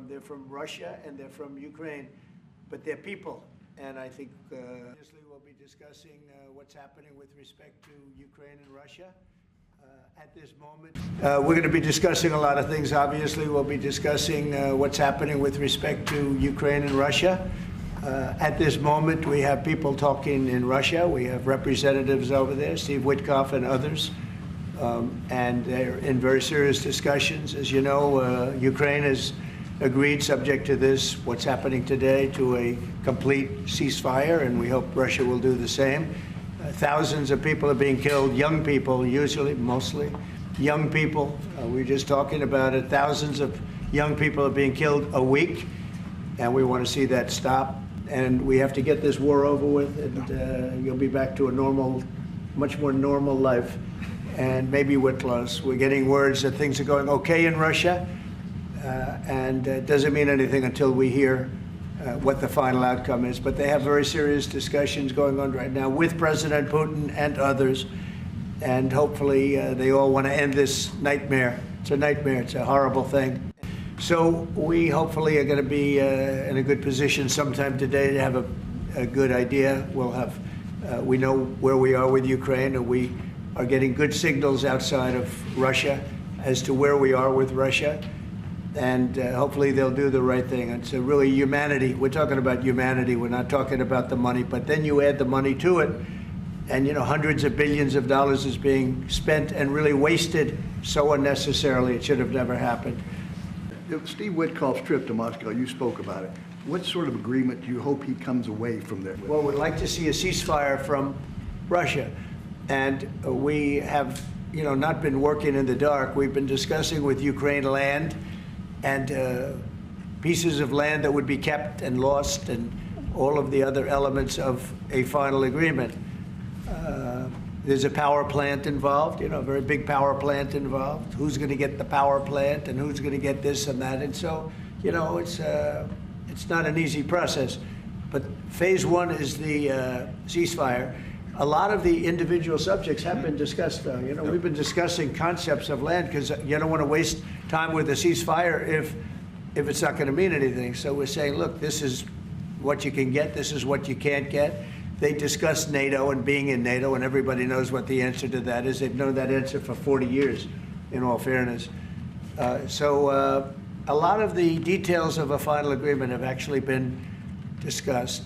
they're from Russia and they're from Ukraine, but they're people. And I think obviously we'll be discussing what's happening with respect to Ukraine and Russia. At this moment, we're going to be discussing a lot of things. Obviously, we'll be discussing what's happening with respect to Ukraine and Russia. At this moment, we have people talking in Russia. We have representatives over there, Steve Witkoff and others, and they're in very serious discussions. As you know, Ukraine has agreed, subject to this, what's happening today, to a complete ceasefire, and we hope Russia will do the same. Thousands of people are being killed, young people, usually, mostly young people. We were just talking about it. Thousands of young people are being killed a week, and we want to see that stop. And we have to get this war over with, and you'll be back to a normal, much more normal life. And maybe we're close. We're getting words that things are going okay in Russia, and it doesn't mean anything until we hear what the final outcome is. But they have very serious discussions going on right now with President Putin and others, and hopefully they all want to end this nightmare. It's a nightmare. It's a horrible thing. So we hopefully are going to be in a good position sometime today to have a good idea. We'll have, we know where we are with Ukraine, and we are getting good signals outside of Russia as to where we are with Russia. And hopefully they'll do the right thing. It's really humanity. We're talking about humanity. We're not talking about the money. But then you add the money to it, and you know, hundreds of billions of dollars is being spent and really wasted so unnecessarily. It should have never happened. Steve Witkoff's trip to Moscow, you spoke about it. What sort of agreement do you hope he comes away from there with? Well, we'd like to see a ceasefire from Russia. And we have, you know, not been working in the dark. We've been discussing with Ukraine land and pieces of land that would be kept and lost, and all of the other elements of a final agreement. There's a power plant involved, you know, a very big power plant involved. Who's going to get the power plant, and who's going to get this and that? And so, you know, it's not an easy process. But phase one is the ceasefire. A lot of the individual subjects have been discussed, though. You know, we've been discussing concepts of land because you don't want to waste time with a ceasefire if it's not going to mean anything. So we're saying, look, this is what you can get. This is what you can't get. They discussed NATO and being in NATO, and everybody knows what the answer to that is. They've known that answer for 40 years, in all fairness. So a lot of the details of a final agreement have actually been discussed.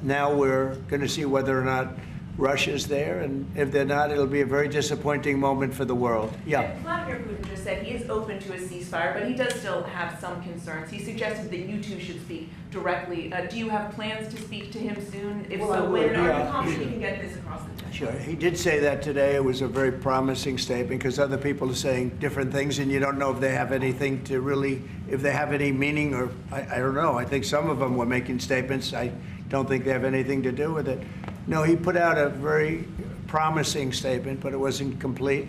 Now we're going to see whether or not Russia's there, and if they're not, it'll be a very disappointing moment for the world. Yeah. Vladimir Putin just said he is open to a ceasefire, but he does still have some concerns. He suggested that you two should speak directly. Do you have plans to speak to him soon? If Well, so, when? Are yeah, you confident you can get this across the table? Sure. He did say that today. It was a very promising statement because other people are saying different things, and you don't know if they have anything to really, if they have any meaning, or I don't know. I think some of them were making statements. I don't think they have anything to do with it. No, he put out a very promising statement, but it wasn't complete.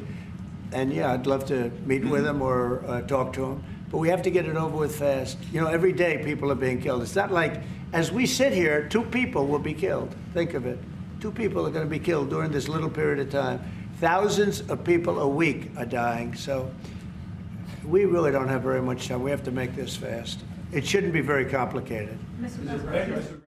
And yeah, I'd love to meet with him or talk to him. But we have to get it over with fast. You know, every day people are being killed. It's not like, as we sit here, 2 people will be killed. Think of it. 2 people are going to be killed during this little period of time. Thousands of people a week are dying. So we really don't have very much time. We have to make this fast. It shouldn't be very complicated. Mr. President.